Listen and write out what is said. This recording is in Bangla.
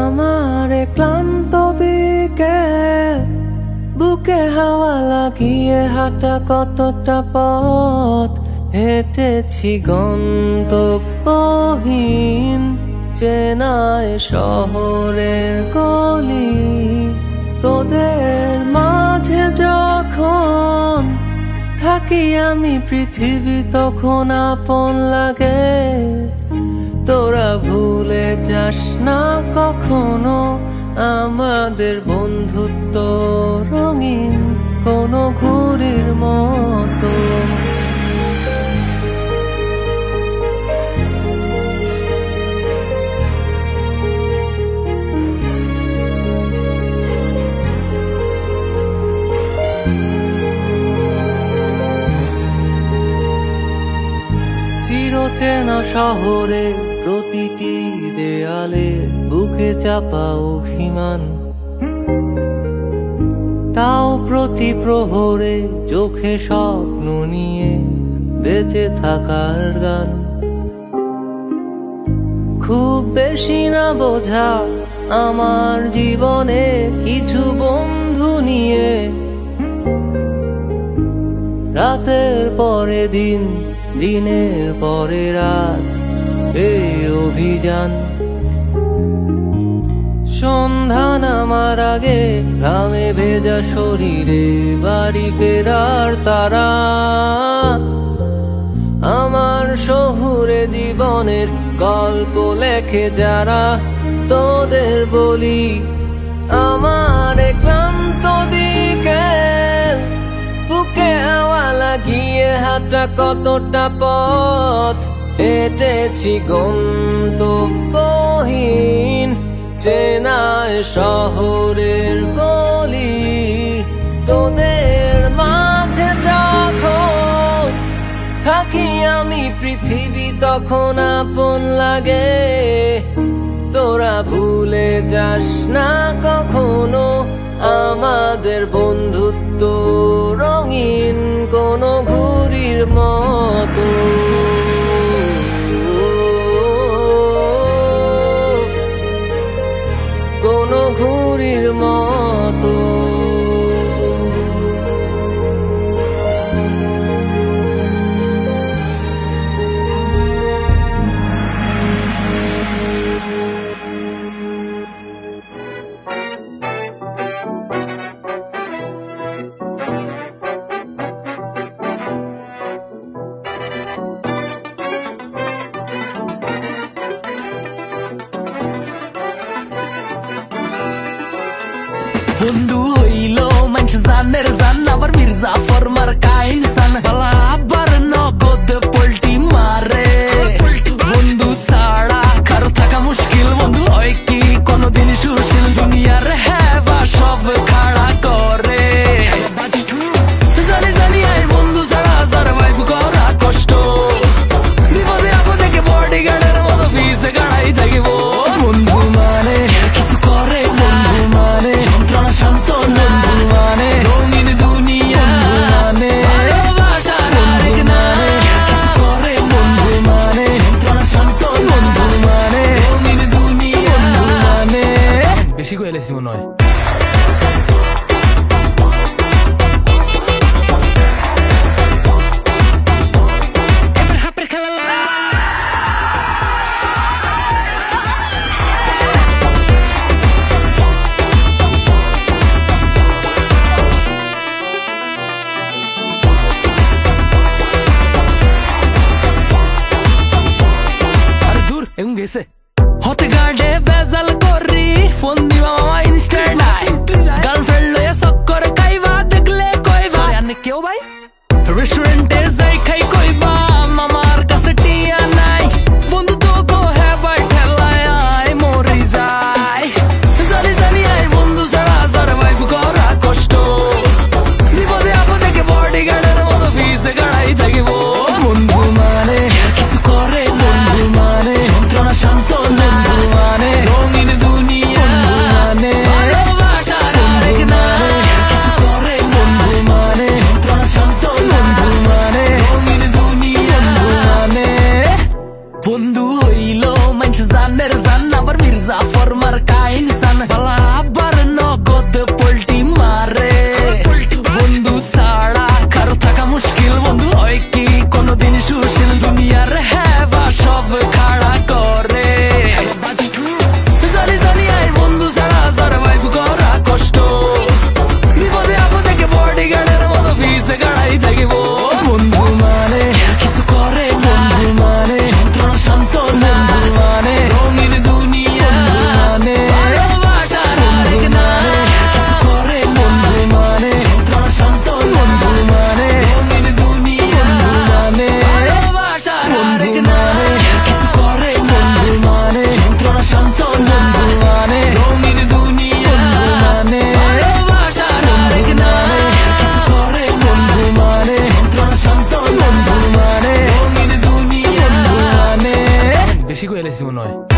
আমার ক্লান্ত বিকেল, বুকে হাওয়া লাগিয়ে হাঁটা কতটা পথ হেঁটেছি গন্তব্যহীন চেনায় শহরের গলি। তোদের মাঝে যখন থাকি আমি পৃথিবী তখন আপন লাগে। তোরা ভুলে যাস না কখনো আমাদের বন্ধুত্ব রঙিন কোনো ঘুড়ির মতো। চিরচেনা শহরে প্রতিটি দেয়ালে বুকে চাপা অভিমান, তাও প্রতি প্রহরে চোখে স্বপ্ন নিয়ে বেঁচে থাকার গান। খুব বেশি না বোঝা আমার জীবনে কিছু বন্ধু নিয়ে, রাতের পরে দিন, দিনের পরে রাত এই অভিযান। সন্ধ্যা নামার আগে ঘামে ভেজা শরীরে বাড়ি ফেরার তারা। আমার শহুরে জীবনের গল্প লেখে যারা, তোদের বলি আমার ক্লান্ত বিকেল, বুকে হাওয়া লাগিয়ে হাঁটা কতটা পথ হেঁটেছি গন্তব্যহীন চেনায় শহরের গলি। তোদের মাঝে যখন থাকি আমি পৃথিবী তখন আপন লাগে। তোরা ভুলে যাস না কখনো আমাদের বন্ধুত্ব রঙিন কোনো ঘুড়ির মতো। কোনো ঘুড়ির মতো। বন্ধু হইল মানুষ জানের জান, আবার মির্জা ফরমার কাইন সান, বালা আবার নগদ পোল্টি মারে। বন্ধু ছাড়া কারো থাকা মুশকিল, বন্ধু হয় কি কোনদিন সুশীল, দুনিয়ার হেবা সব খাড়া করে। জানি জানি আই বন্ধু ছাড়া সারভাইভ করা কষ্ট, বিপদে আপদে বডি গার্ডের মতো ভিজে গাড়াই থাকিব। বন্ধু মানে কিছু করে, বন্ধু মানে যন্ত্রণা শান্ত, বন্ধু মানে রঙিন দুনিয়া, মানে ভালোবাসার আরেক নাম। কিছু করে বন্ধু মানে যন্ত্রণা শান্ত, বন্ধু মানে রঙিন দুনিয়া, বন্ধু মানে। বেশি কয়ে লেছি মনে হয়। গেছে হতে গার্ডে বেজাল করি, ফোন দিবা মামা ইনস্ট্যান্ট নাই, গার্লফ্রেন্ড লয়ে চক্কর খাইবা, দেখলে কইবা আনে কেউ ভাই। রেস্টুরেন্টে যাই খাই কইবা মামার কাছে টিয়া নাই, বন্ধু তো কো হে ভাই ঠেলায় আয় মরি যায়। জানি জানি আই বন্ধু ছাড়া সারভাইভ করা কষ্ট, বিপদে আপদে বডি গার্ডের মতো ভিজে গাড়াই থাকিব। বন্ধু মানে কিছু করে, বন্ধু মানে যন্ত্রণা শান্ত, বন্ধু নয়।